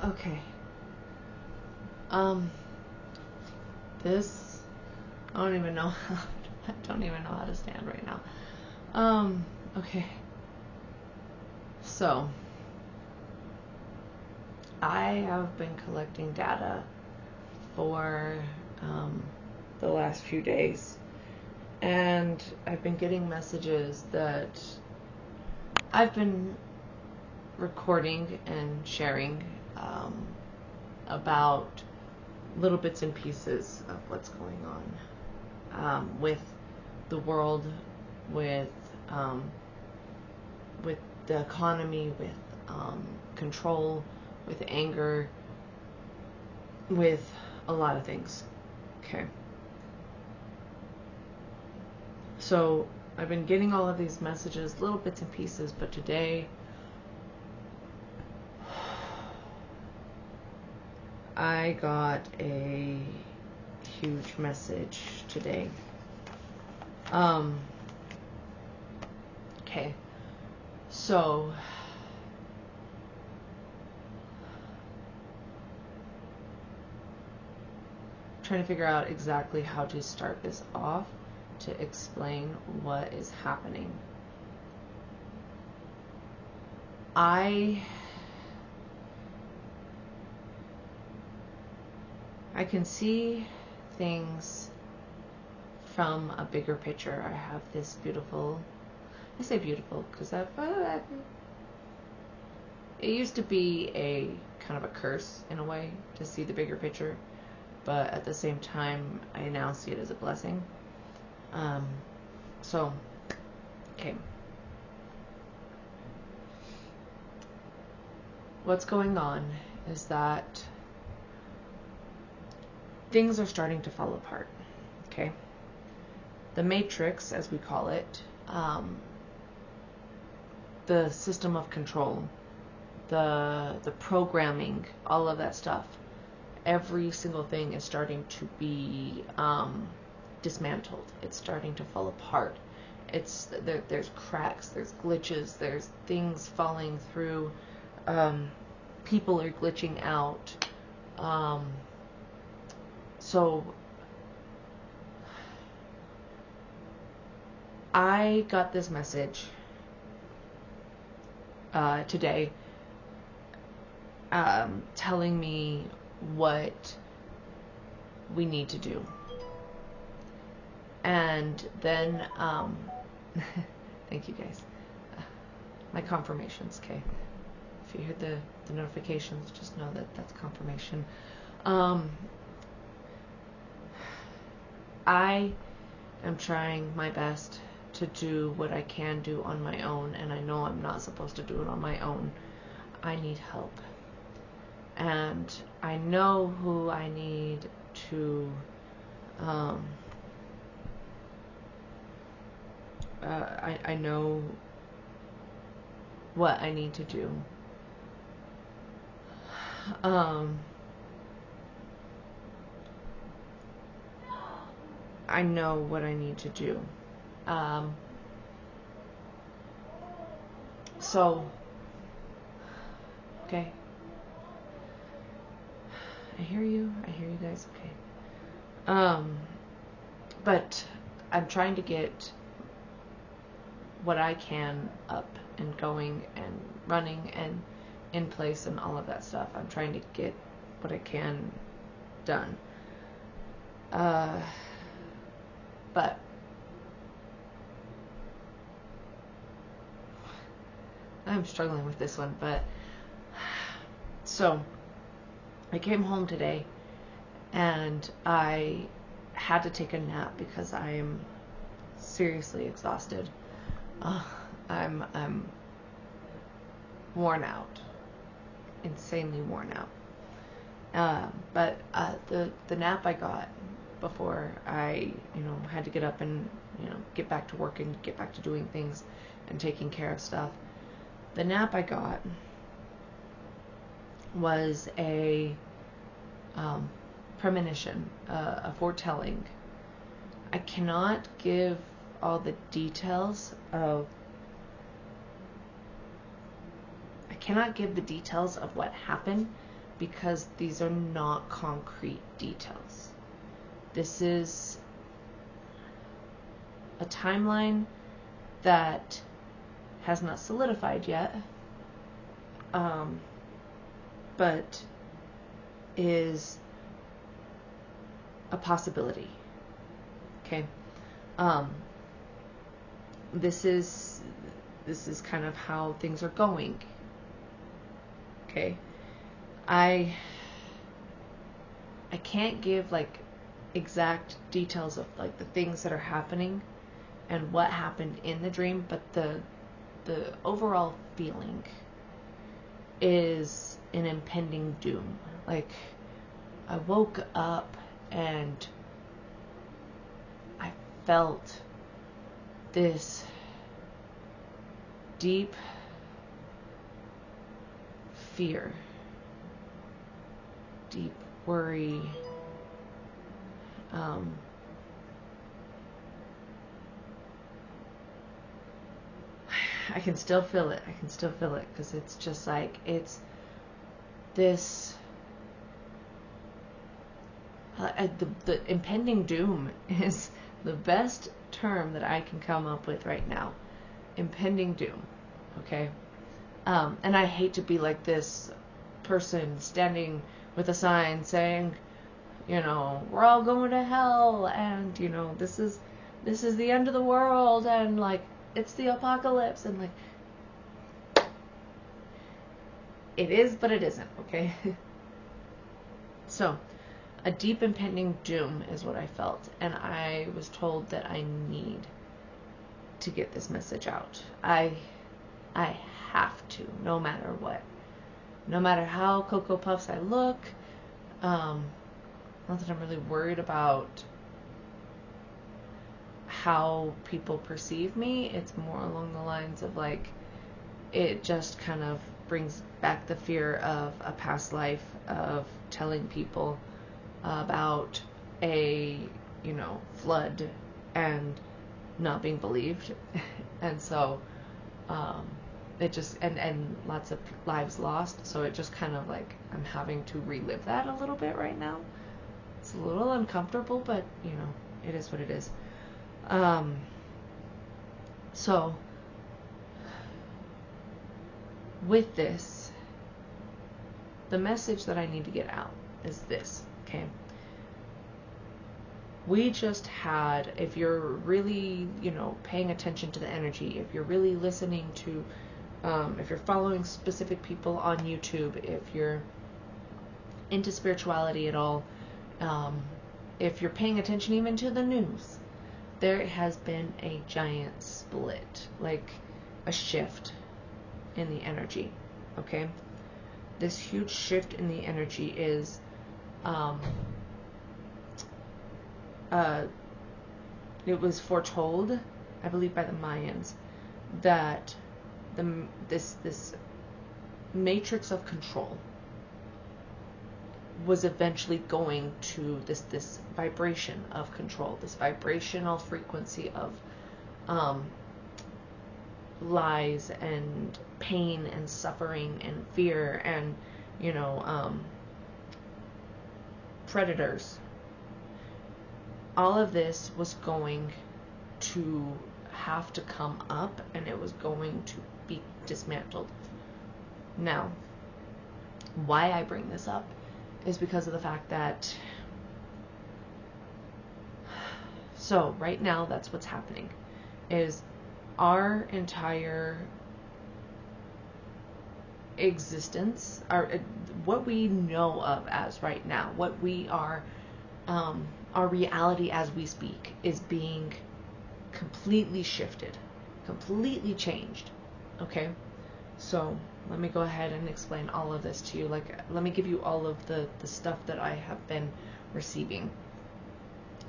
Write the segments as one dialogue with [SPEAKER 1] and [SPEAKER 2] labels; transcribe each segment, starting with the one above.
[SPEAKER 1] Okay. This, I don't even know I don't even know how to stand right now. Okay. So, I have been collecting data for the last few days, and I've been getting messages that I've been recording and sharing about little bits and pieces of what's going on with the world, with the economy, with control, with anger, with a lot of things. Okay. So I've been getting all of these messages, little bits and pieces, but today I got a huge message today. Okay. So trying to figure out exactly how to start this off to explain what is happening. I can see things from a bigger picture. I have this beautiful, I say beautiful because it used to be a kind of a curse in a way to see the bigger picture, but at the same time I now see it as a blessing. So okay, what's going on is that things are starting to fall apart. Okay, the matrix, as we call it, the system of control, the programming, all of that stuff, every single thing is starting to be dismantled. It's starting to fall apart. There's cracks, there's glitches, there's things falling through, people are glitching out. So I got this message today telling me what we need to do. And then thank you guys. My confirmations, okay? If you hear the notifications, just know that that's confirmation. I am trying my best to do what I can do on my own, and I know I'm not supposed to do it on my own. I need help. And I know who I need to I know what I need to do. I know what I need to do. So, okay. I hear you guys, okay. But I'm trying to get what I can up and going and running and in place and all of that stuff. I'm trying to get what I can done. But I'm struggling with this one, but so I came home today and I had to take a nap because I am seriously exhausted. I'm worn out, insanely worn out. But the nap I got before I had to get up and get back to work and get back to doing things and taking care of stuff. The nap I got was a premonition, a foretelling. I cannot give all the details of what happened, because these are not concrete details. This is a timeline that has not solidified yet, but is a possibility. Okay. This is kind of how things are going. Okay. I can't give like exact details of like the things that are happening and what happened in the dream, but the overall feeling is an impending doom. Like, I woke up and I felt this deep fear, deep worry, I can still feel it. I can still feel it because it's just like, it's this, the impending doom is the best term that I can come up with right now. Impending doom. Okay. And I hate to be like this person standing with a sign saying, you know, we're all going to hell, and, you know, this is the end of the world, and like, it's the apocalypse, and like, it is, but it isn't. Okay. So, a deep impending doom is what I felt, and I was told that I need to get this message out. I have to, no matter what. No matter how Cocoa Puffs I look. Not that I'm really worried about how people perceive me. It's more along the lines of like, it just kind of brings back the fear of a past life, of telling people about a, you know, flood and not being believed. And so it just, and lots of lives lost, so it just kind of like, I'm having to relive that a little bit right now. It's a little uncomfortable, but you know, it is what it is. So with this, the message that I need to get out is this. Okay. We just had, if you're really, you know, paying attention to the energy, if you're really listening to, if you're following specific people on YouTube, if you're into spirituality at all, if you're paying attention even to the news, there has been a giant split, like a shift in the energy. Okay. This huge shift in the energy is, it was foretold, I believe, by the Mayans, that this matrix of control was eventually going to this vibration of control, this vibrational frequency of lies and pain and suffering and fear and, you know, predators. All of this was going to have to come up, and it was going to be dismantled. Now, why I bring this up is because of the fact that, so right now that's what's happening, is our entire existence, what we know of as right now, what we are, our reality as we speak, is being completely shifted, completely changed. Okay, so let me go ahead and explain all of this to you. Like, let me give you all of the stuff that I have been receiving.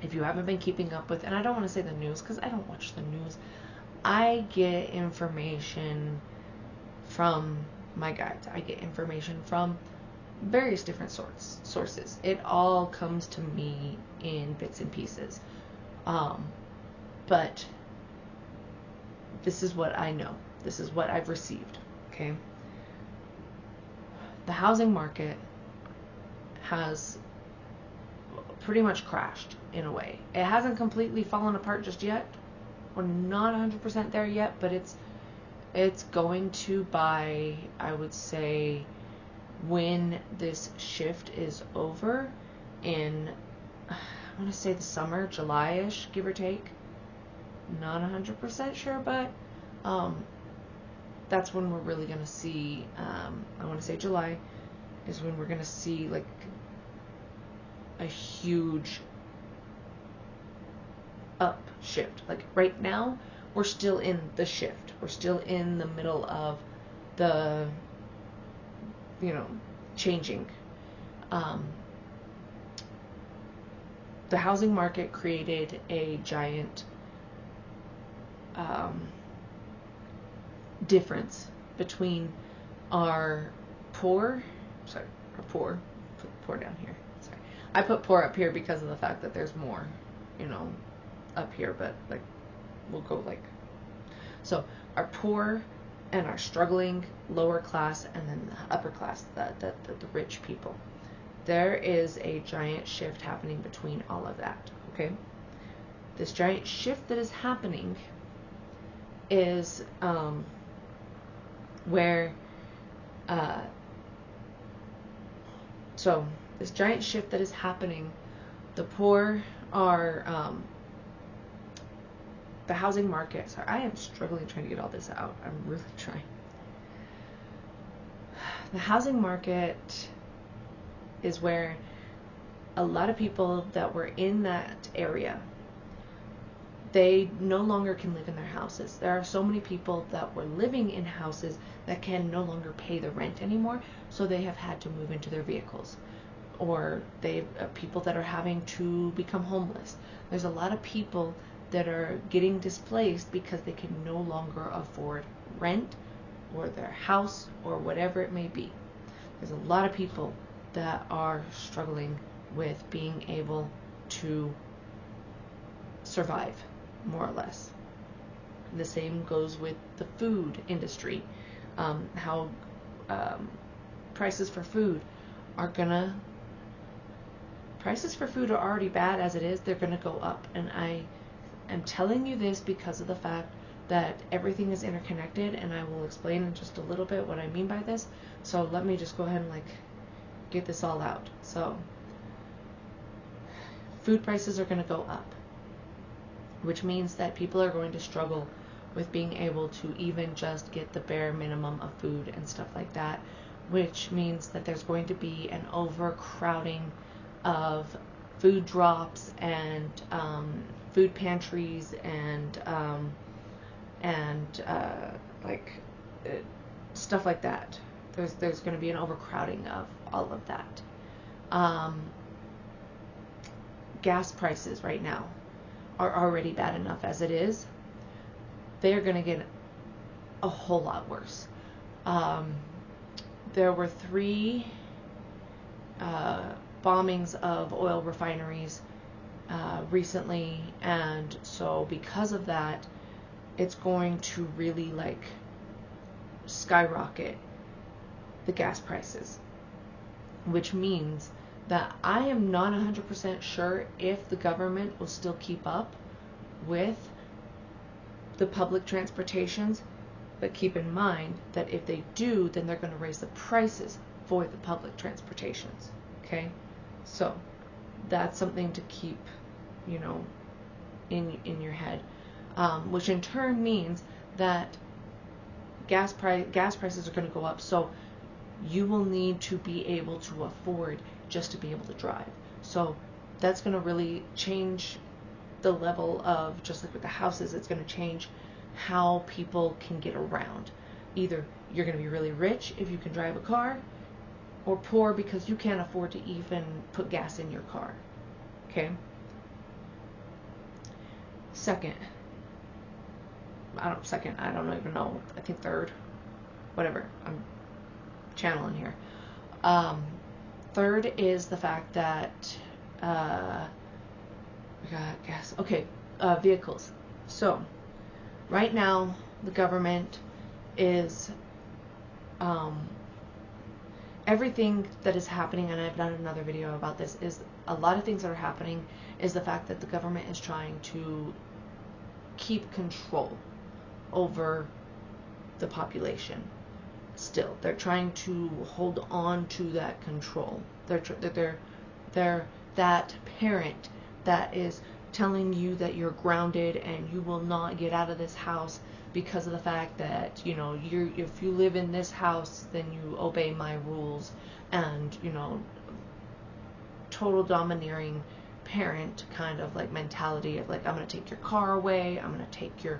[SPEAKER 1] If you haven't been keeping up with, and I don't want to say the news because I don't watch the news, I get information from my guides. I get information from various different sources. It all comes to me in bits and pieces. But this is what I know. This is what I've received. Okay. The housing market has pretty much crashed in a way. It hasn't completely fallen apart just yet. We're not 100% there yet, but it's going to by, I would say, when this shift is over in, I want to say the summer, July-ish, give or take. Not 100% sure, but that's when we're really going to see, I want to say July is when we're going to see like a huge upshift. Like right now, we're still in the shift. We're still in the middle of the, changing. The housing market created a giant difference between our poor, put poor down here. Sorry. I put poor up here because of the fact that there's more, up here, but like, we'll go like, so our poor and our struggling lower class, and then the upper class, the rich people. There is a giant shift happening between all of that, okay? This giant shift that is happening is so this giant shift that is happening, the poor are, the housing market, sorry, I am struggling trying to get all this out. I'm really trying. The housing market is where a lot of people that were in that area, they no longer can live in their houses. There are so many people that were living in houses that can no longer pay the rent anymore, so they have had to move into their vehicles. Or people that are having to become homeless. There's a lot of people that are getting displaced because they can no longer afford rent or their house or whatever it may be. There's a lot of people that are struggling with being able to survive, more or less. The same goes with the food industry. How prices for food are already bad as it is. They're gonna go up, and I am telling you this because of the fact that everything is interconnected, and I will explain in just a little bit what I mean by this. So let me just go ahead and get this all out. So food prices are going to go up, which means that people are going to struggle with being able to even just get the bare minimum of food and stuff like that, which means that there's going to be an overcrowding of food drops and food pantries and stuff like that. There's going to be an overcrowding of all of that. Gas prices right now are already bad enough as it is. They are going to get a whole lot worse. There were 3 bombings of oil refineries recently, and so because of that, it's going to really skyrocket the gas prices, which means that I am not 100% sure if the government will still keep up with the public transportations, but keep in mind that if they do, then they're going to raise the prices for the public transportations. Okay, so that's something to keep, in your head, which in turn means that gas prices are going to go up. So you will need to be able to afford just to be able to drive. So that's going to really change the level of, just like with the houses, it's going to change how people can get around. Either you're going to be really rich if you can drive a car, or poor because you can't afford to even put gas in your car. Okay? Second, I don't even know, I think third, whatever, I'm channeling here. Third is the fact that gas. Okay, vehicles. So right now the government is everything that is happening, and I've done another video about this, is a lot of things that are happening is the fact that the government is trying to keep control over the population. Still, they're trying to hold on to that control. They're that parent that is telling you that you're grounded and you will not get out of this house because of the fact that, you know, if you live in this house, then you obey my rules, and, you know, total domineering parent kind of like mentality of like, I'm going to take your car away, I'm going to take your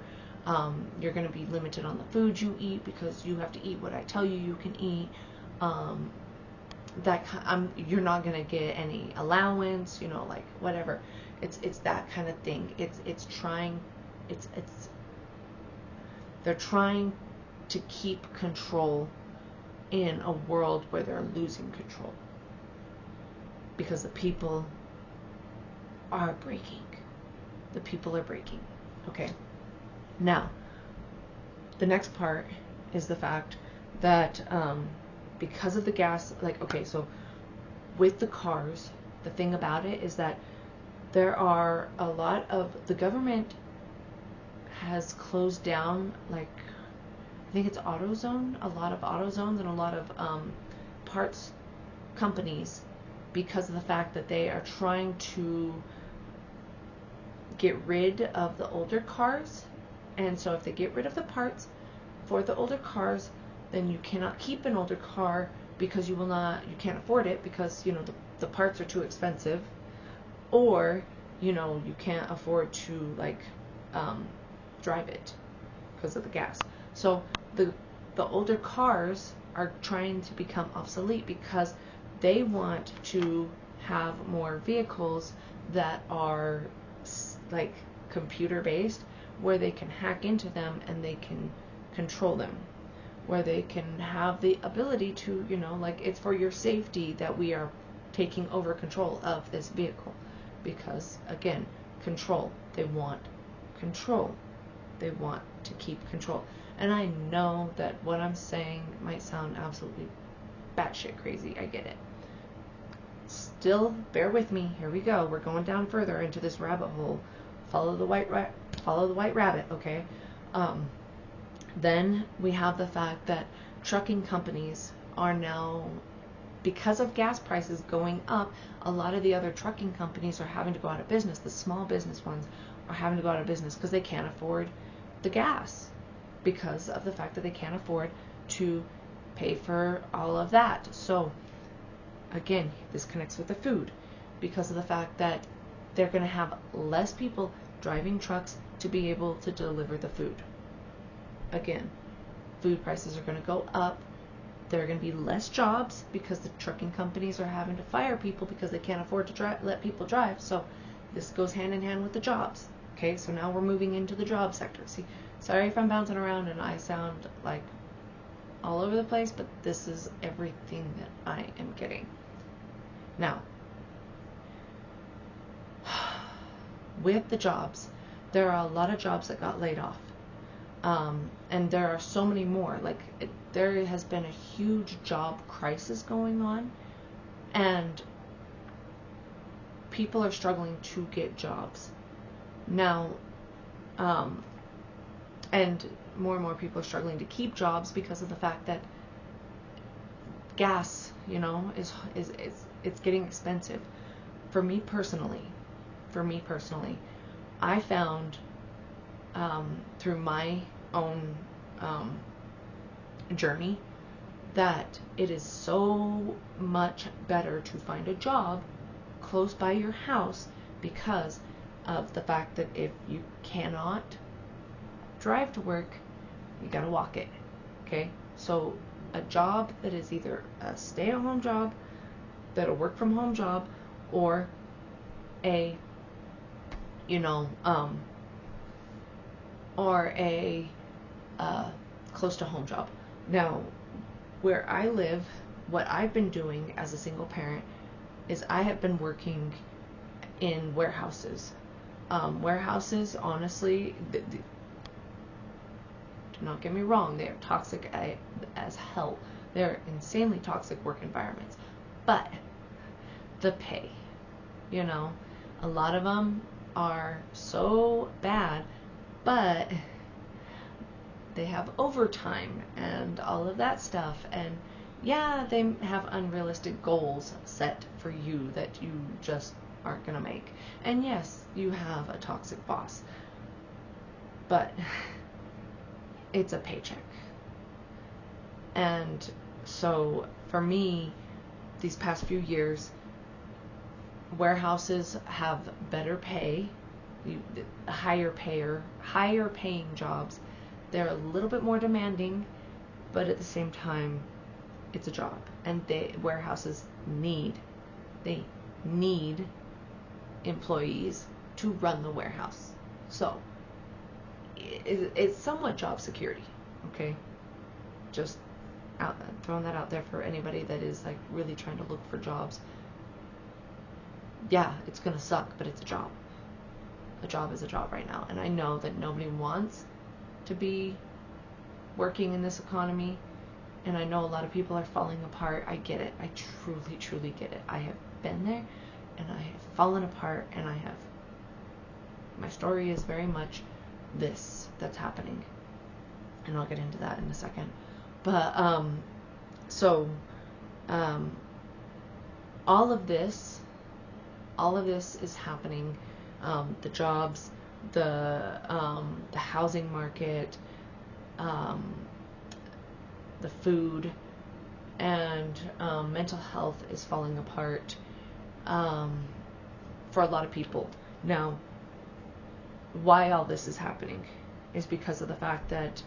[SPEAKER 1] you're going to be limited on the food you eat because you have to eat what I tell you can eat. You're not going to get any allowance, you know, like whatever. It's that kind of thing. They're trying to keep control in a world where they're losing control, because the people are breaking. The people are breaking. Okay. Now, the next part is the fact that because of the gas, like, okay, so with the cars, the thing about it is that there are a lot of, the government has closed down, like, I think it's AutoZone, a lot of AutoZones and a lot of parts companies, because of the fact that they are trying to get rid of the older cars. And so if they get rid of the parts for the older cars, then you cannot keep an older car because you can't afford it because, you know, the parts are too expensive, or, you know, you can't afford to, like, drive it because of the gas. So the older cars are trying to become obsolete because they want to have more vehicles that are like computer based, where they can hack into them and they can control them, where they can have the ability to, you know, like, it's for your safety that we are taking over control of this vehicle. Because, again, control. They want control. They want to keep control. And I know that what I'm saying might sound absolutely batshit crazy. I get it. Still, bear with me. Here we go. We're going down further into this rabbit hole. Follow the white rabbit, okay? Then we have the fact that trucking companies are now, because of gas prices going up, a lot of the other trucking companies are having to go out of business. The small business ones are having to go out of business because they can't afford the gas, because of the fact that they can't afford to pay for all of that. So again, this connects with the food, because of the fact that they're going to have less people driving trucks to be able to deliver the food. Again, food prices are going to go up. There are going to be less jobs because the trucking companies are having to fire people because they can't afford to let people drive. So this goes hand in hand with the jobs. Okay, so now we're moving into the job sector. See, sorry if I'm bouncing around and I sound like all over the place, but this is everything that I am getting. Now, with the jobs, there are a lot of jobs that got laid off. And there are so many more. Like, there has been a huge job crisis going on, and people are struggling to get jobs. Now, and more people are struggling to keep jobs because of the fact that gas, you know, is it's getting expensive. For me personally, I found through my own journey that it is so much better to find a job close by your house, because of the fact that if you cannot drive to work, you gotta walk it. Okay, so a job that is either a stay-at-home job, that a work-from-home job, or a, you know, or a close to home job. Now, where I live, what I've been doing as a single parent is I have been working in warehouses. Warehouses, honestly, do not get me wrong, they are toxic as hell. They're insanely toxic work environments. But the pay, you know, a lot of them are so bad, but they have overtime and all of that stuff. And yeah, they have unrealistic goals set for you that you just aren't going to make. And yes, you have a toxic boss, but it's a paycheck. And so for me, these past few years, warehouses have better pay, higher paying jobs. They're a little bit more demanding, but at the same time, it's a job. And warehouses need employees to run the warehouse. So it's somewhat job security, okay? Just throwing that out there for anybody that is like really trying to look for jobs. Yeah, it's gonna suck, but it's a job. A job is a job right now. And I know that nobody wants to be working in this economy, and I know a lot of people are falling apart. I get it. I truly, truly get it. I have been there, and I have fallen apart, and my story is very much this that's happening, and I'll get into that in a second. But all of this is happening. The jobs, the housing market, the food, and mental health is falling apart for a lot of people. Now, why all this is happening is because of the fact that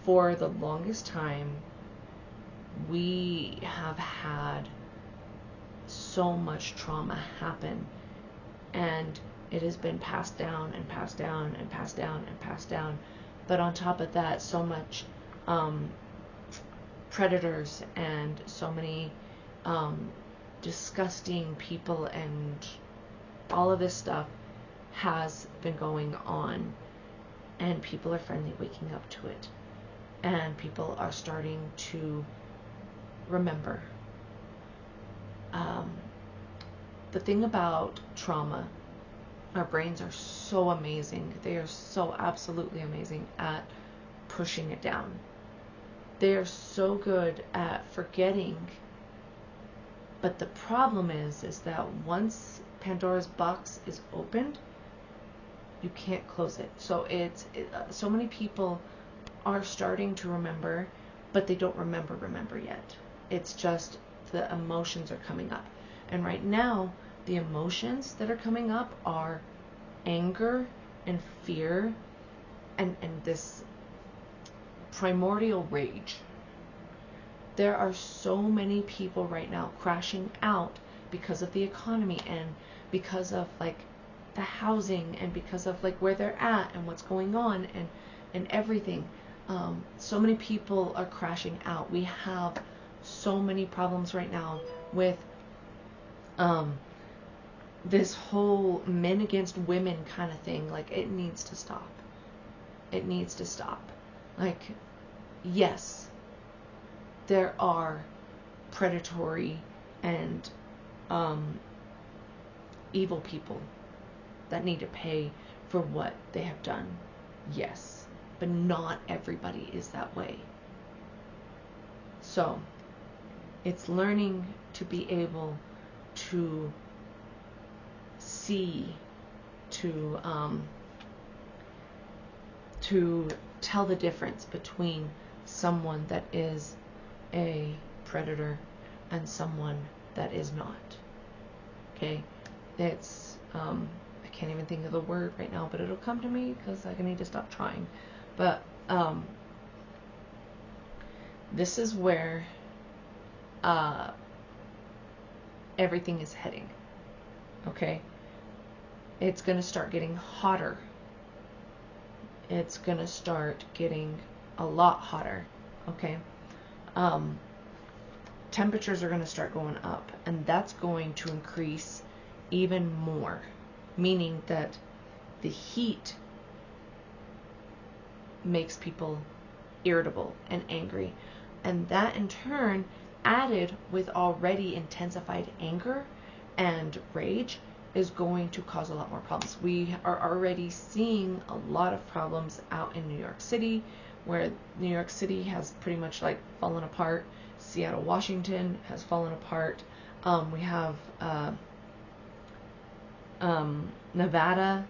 [SPEAKER 1] for the longest time, we have had so much trauma happen, and it has been passed down and passed down and passed down and passed down. But on top of that, so much predators and so many disgusting people and all of this stuff has been going on, and people are finally waking up to it, and people are starting to remember. The thing about trauma, our brains are so amazing. They are so absolutely amazing at pushing it down. They are so good at forgetting. But the problem is that once Pandora's box is opened, you can't close it. So so many people are starting to remember, but they don't remember yet. It's just the emotions are coming up. And right now, the emotions that are coming up are anger and fear and this primordial rage. There are so many people right now crashing out because of the economy and because of like the housing and because of like where they're at and what's going on and everything. So many people are crashing out. We have so many problems right now with this whole men against women kind of thing. Like, it needs to stop. It needs to stop. Like, yes, there are predatory and evil people that need to pay for what they have done. Yes, but not everybody is that way. So it's learning to be able to see, to tell the difference between someone that is a predator and someone that is not. Okay, it's I can't even think of the word right now, but it'll come to me because I need to stop trying. But this is where everything is heading. Okay, it's going to start getting hotter. It's going to start getting a lot hotter. Okay, temperatures are going to start going up, and that's going to increase even more, meaning that the heat makes people irritable and angry. And that in turn, added with already intensified anger and rage, is going to cause a lot more problems. We are already seeing a lot of problems out in New York City, where New York City has pretty much like fallen apart. Seattle, Washington has fallen apart. We have Nevada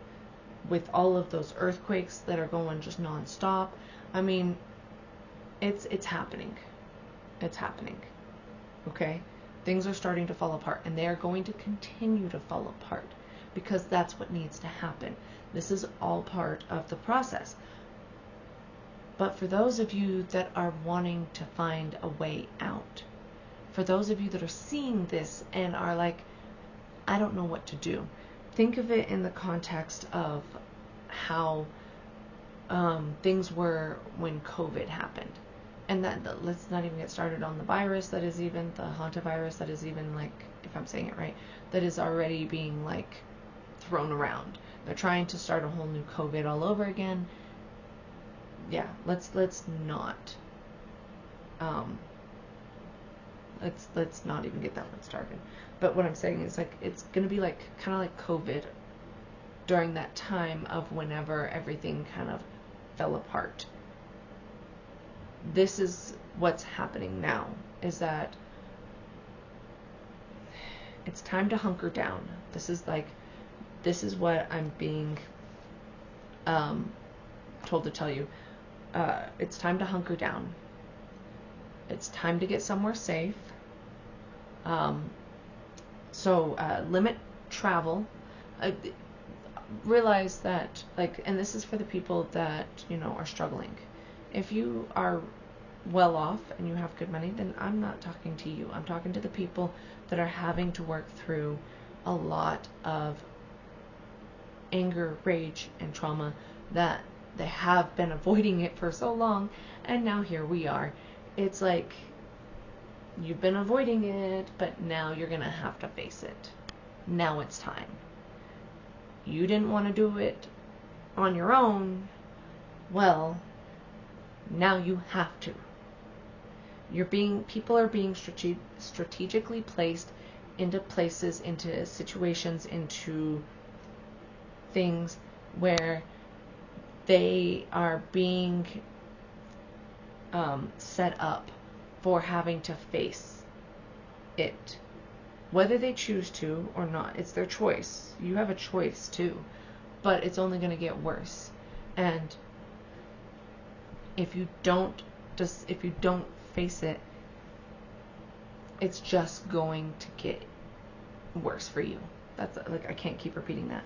[SPEAKER 1] with all of those earthquakes that are going just nonstop. I mean, it's happening. It's happening. Okay? Things are starting to fall apart, and they are going to continue to fall apart because that's what needs to happen. This is all part of the process. But for those of you that are wanting to find a way out, for those of you that are seeing this and are like, I don't know what to do, think of it in the context of how things were when COVID happened. And that, let's not even get started on the virus that is even, the hantavirus that is even, like, if I'm saying it right, that is already being, like, thrown around. They're trying to start a whole new COVID all over again. Yeah, let's not let's not even get that one started. But what I'm saying is, like, it's gonna be like kind of like COVID during that time of whenever everything kind of fell apart. This is what's happening now, is that it's time to hunker down. This is what I'm being told to tell you. It's time to hunker down. It's time to get somewhere safe. So limit travel. Realize that, like, and this is for the people that, you know, are struggling. If you are well off and you have good money, then I'm not talking to you. I'm talking to the people that are having to work through a lot of anger, rage, and trauma, that they have been avoiding it for so long, and now here we are. It's like, you've been avoiding it, but now you're gonna have to face it. Now it's time. You didn't want to do it on your own. Well, now you have to. People are being strategically placed into places, into situations, into things where they are being set up for having to face it, whether they choose to or not. It's their choice. You have a choice too, but it's only going to get worse. And if you don't face it, it's just going to get worse for you. That's, like, I can't keep repeating that.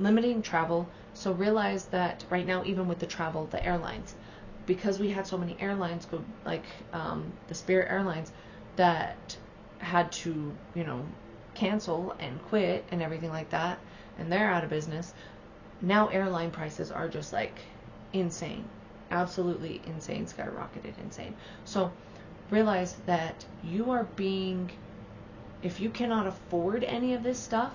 [SPEAKER 1] Limiting travel. So realize that right now, even with the travel, the airlines, because we had so many airlines go, like the Spirit Airlines, that had to, you know, cancel and quit and everything like that, and they're out of business. Now airline prices are just like insane, absolutely insane, skyrocketed insane. So realize that you are being, if you cannot afford any of this stuff,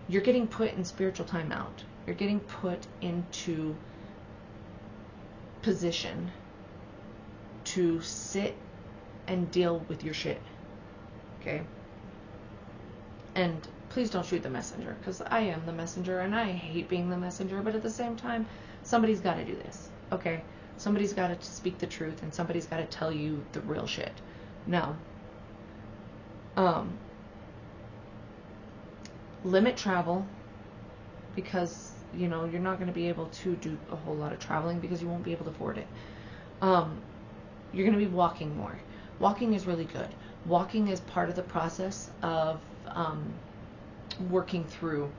[SPEAKER 1] you're getting put in spiritual timeout. You're getting put into position to sit and deal with your shit. Okay? And please don't shoot the messenger, because I am the messenger and I hate being the messenger, but at the same time, somebody's got to do this. Okay? Somebody's got to speak the truth, and somebody's got to tell you the real shit. Now, limit travel, because, you know, you're not going to be able to do a whole lot of traveling because you won't be able to afford it. You're going to be walking more. Walking is really good. Walking is part of the process of working through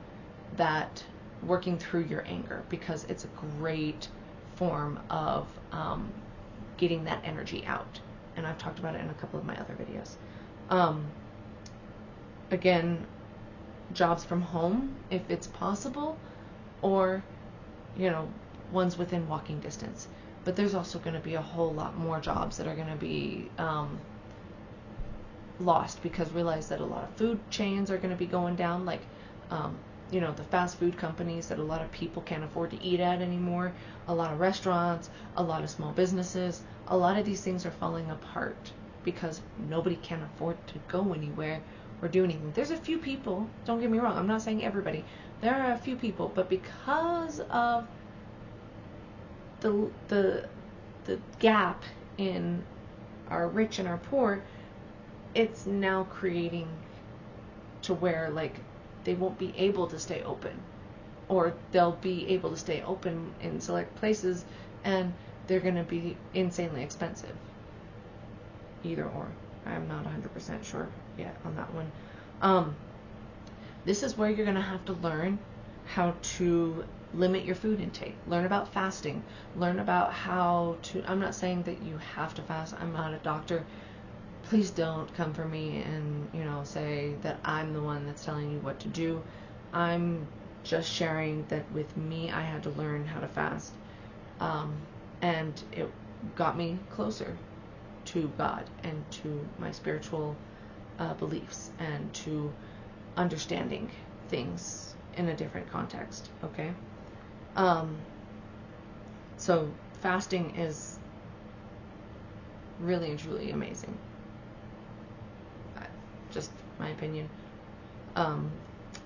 [SPEAKER 1] your anger, because it's a great form of getting that energy out. And I've talked about it in a couple of my other videos. Again, jobs from home, if it's possible, or, you know, ones within walking distance. But there's also going to be a whole lot more jobs that are going to be lost, because realize that a lot of food chains are going to be going down, like the fast food companies that a lot of people can't afford to eat at anymore, a lot of restaurants, a lot of small businesses, a lot of these things are falling apart because nobody can afford to go anywhere or do anything. There's a few people, don't get me wrong, I'm not saying everybody. There are a few people, but because of the gap in our rich and our poor, it's now creating to where like they won't be able to stay open, or they'll be able to stay open in select places and they're going to be insanely expensive. Either or. I'm not 100% sure yet on that one. This is where you're going to have to learn how to limit your food intake. Learn about fasting. Learn about how to... I'm not saying that you have to fast. I'm not a doctor. Please don't come for me and, say that I'm the one that's telling you what to do. I'm just sharing that with me, I had to learn how to fast. And it got me closer to God and to my spiritual beliefs and to understanding things in a different context, okay? So fasting is really and truly amazing. Just my opinion.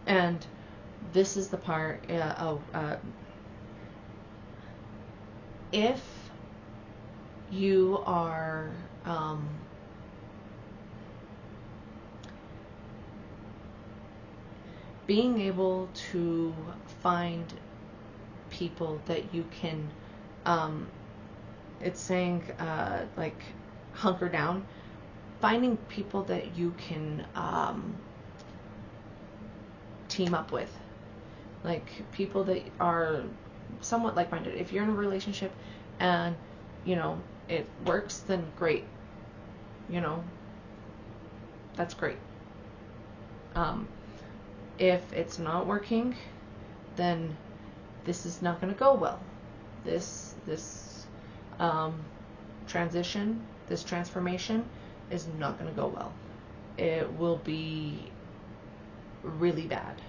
[SPEAKER 1] And this is the part, if you are being able to find people that you can, it's saying like hunker down, finding people that you can team up with, like people that are somewhat like-minded. If you're in a relationship and it works, then great, that's great. If it's not working, then this is not going to go well. This transition, this transformation is not going to go well. It will be really bad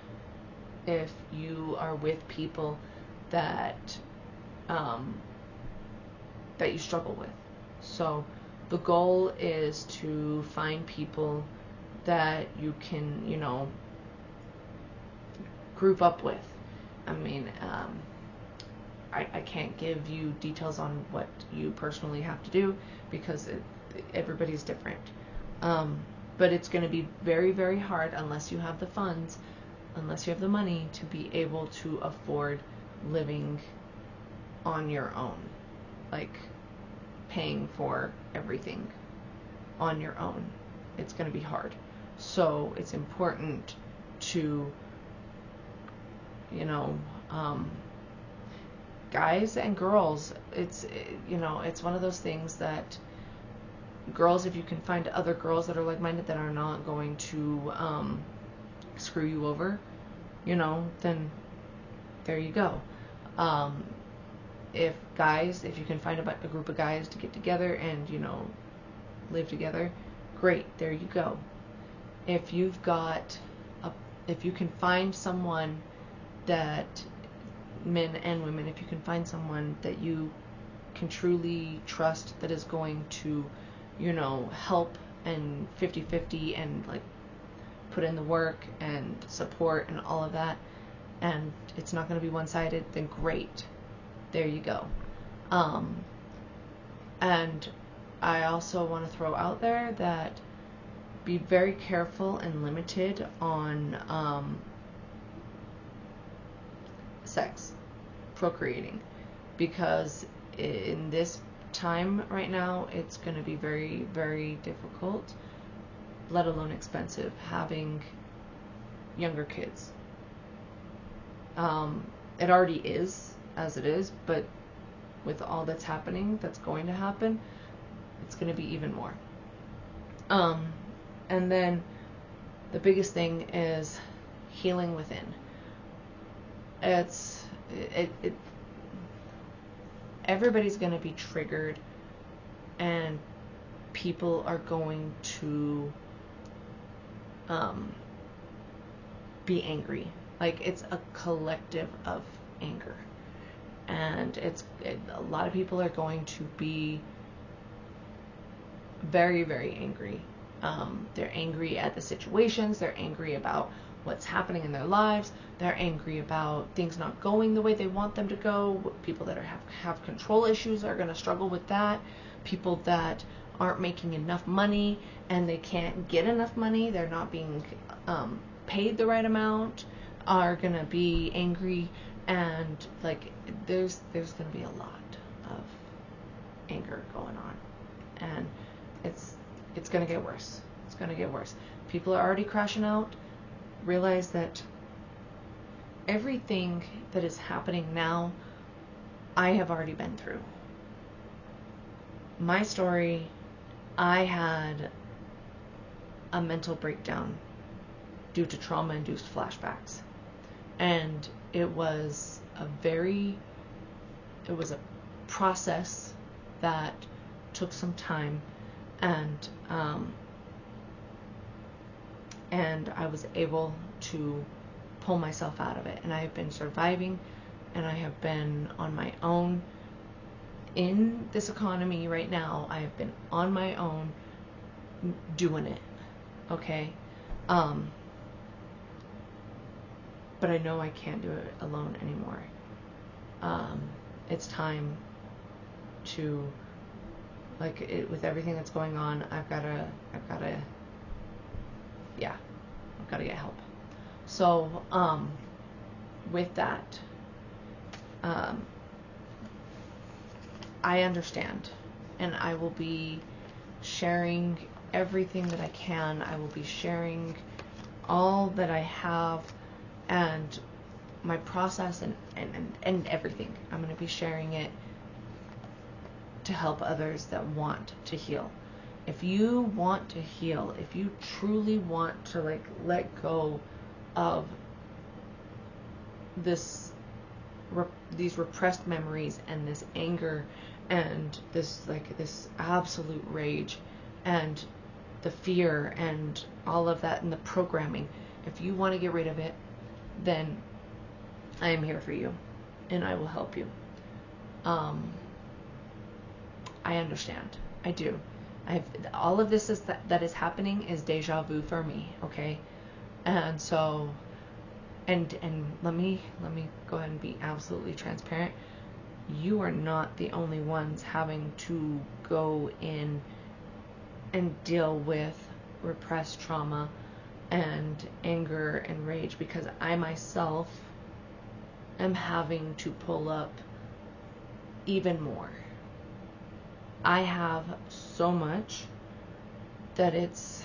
[SPEAKER 1] if you are with people that that you struggle with. So the goal is to find people that you can, group up with. I mean, I can't give you details on what you personally have to do because everybody's different. But it's going to be very, very hard unless you have the funds, unless you have the money to be able to afford living on your own, like paying for everything on your own. It's going to be hard. So it's important to, guys and girls, it's one of those things that girls, if you can find other girls that are like-minded that are not going to screw you over, then there you go. If you can find a group of guys to get together and live together, great, there you go. If you can find someone that, men and women, if you can find someone that you can truly trust that is going to help and 50-50 and like put in the work and support and all of that, and it's not going to be one-sided, then great, there you go. And I also want to throw out there that be very careful and limited on sex, procreating, because in this time right now it's going to be very, very difficult, let alone expensive, having younger kids. It already is as it is, but with all that's happening, that's going to happen, it's going to be even more. And then the biggest thing is healing within. Everybody's going to be triggered, and people are going to be angry Like, it's a collective of anger. And a lot of people are going to be very, very angry. They're angry at the situations. They're angry about what's happening in their lives. They're angry about things not going the way they want them to go. People that have control issues are going to struggle with that. People that aren't making enough money and they can't get enough money, they're not being paid the right amount, are going to be angry. And like, there's going to be a lot of anger going on, and it's going to get worse. It's going to get worse. People are already crashing out. Realize that everything that is happening now, I have already been through. My story, I had a mental breakdown due to trauma-induced flashbacks. And it was a process that took some time, and I was able to pull myself out of it. And I have been surviving, and I have been on my own in this economy right now. I have been on my own doing it, okay? But I know I can't do it alone anymore. It's time to, like, with everything that's going on, I've gotta get help. So, with that, I understand, and I will be sharing everything that I can. I will be sharing all that I have, and my process, and everything. I'm going to be sharing it to help others that want to heal. If you want to heal, if you truly want to, like, let go of these repressed memories and this anger and this absolute rage and the fear and all of that and the programming, if you want to get rid of it, then I am here for you, and I will help you. I understand. I do. All of this that is happening is deja vu for me, okay? And so, and let me go ahead and be absolutely transparent. You are not the only ones having to go in and deal with repressed trauma and anger and rage, because I myself am having to pull up even more. I have so much that it's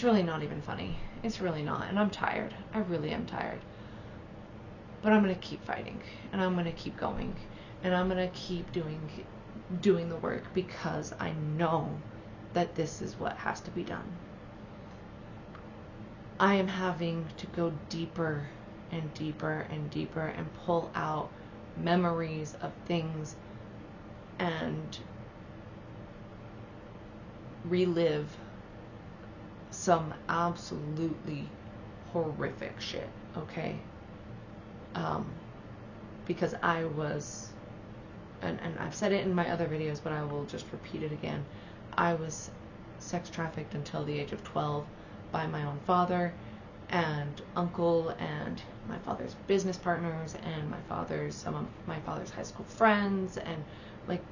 [SPEAKER 1] really not even funny. It's really not. And I'm tired. I really am tired. But I'm going to keep fighting, and I'm going to keep going, and I'm going to keep doing the work, because I know that this is what has to be done. I am having to go deeper and deeper and deeper and pull out memories of things and relive some absolutely horrific shit, okay? Because I was, and I've said it in my other videos, but I will just repeat it again. I was sex trafficked until the age of 12 by my own father and uncle and my father's business partners and some of my father's high school friends, and like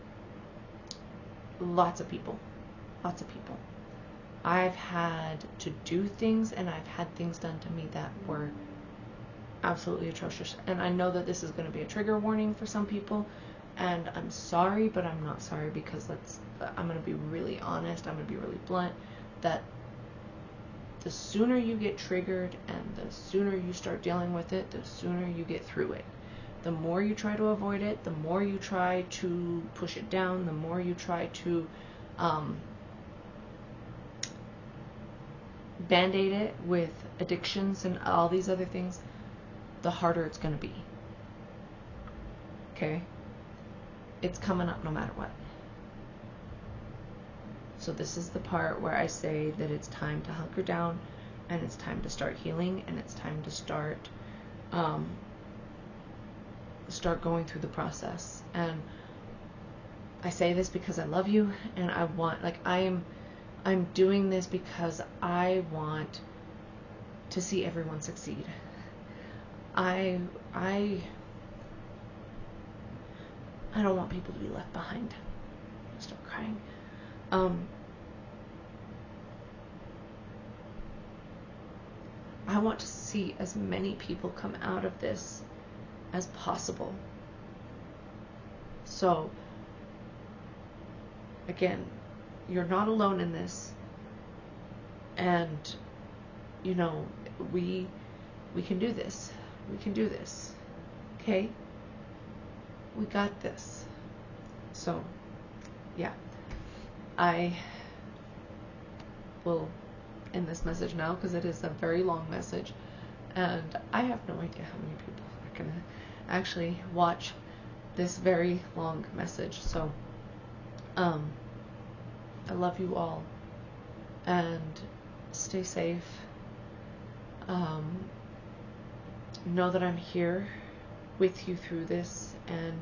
[SPEAKER 1] lots of people. I've had to do things, and I've had things done to me that were absolutely atrocious. And I know that this is going to be a trigger warning for some people, and I'm sorry, but I'm not sorry, because I'm going to be really honest, I'm going to be really blunt, that the sooner you get triggered and the sooner you start dealing with it, the sooner you get through it. The more you try to avoid it, the more you try to push it down, the more you try to band-aid it with addictions and all these other things, the harder it's going to be. Okay? It's coming up no matter what. So this is the part where I say that it's time to hunker down and it's time to start healing, and it's time to start going through the process. And I say this because I love you, and I want, like, I'm doing this because I want to see everyone succeed. I don't want people to be left behind. I start crying. I want to see as many people come out of this as possible. So, again, you're not alone in this. And, you know, we can do this. We can do this. Okay? We got this. So, yeah. I will end this message now because it is a very long message. And I have no idea how many people are going to actually watch this very long message. So, I love you all. And stay safe. Know that I'm here with you through this, and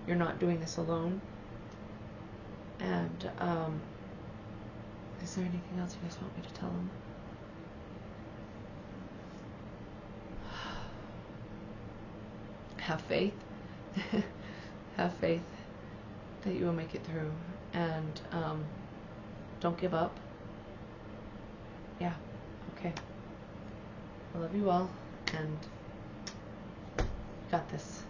[SPEAKER 1] you're not doing this alone. And is there anything else you guys want me to tell them? Have faith. Have faith that you will make it through, and don't give up. Yeah. Okay. I love you all, and got this.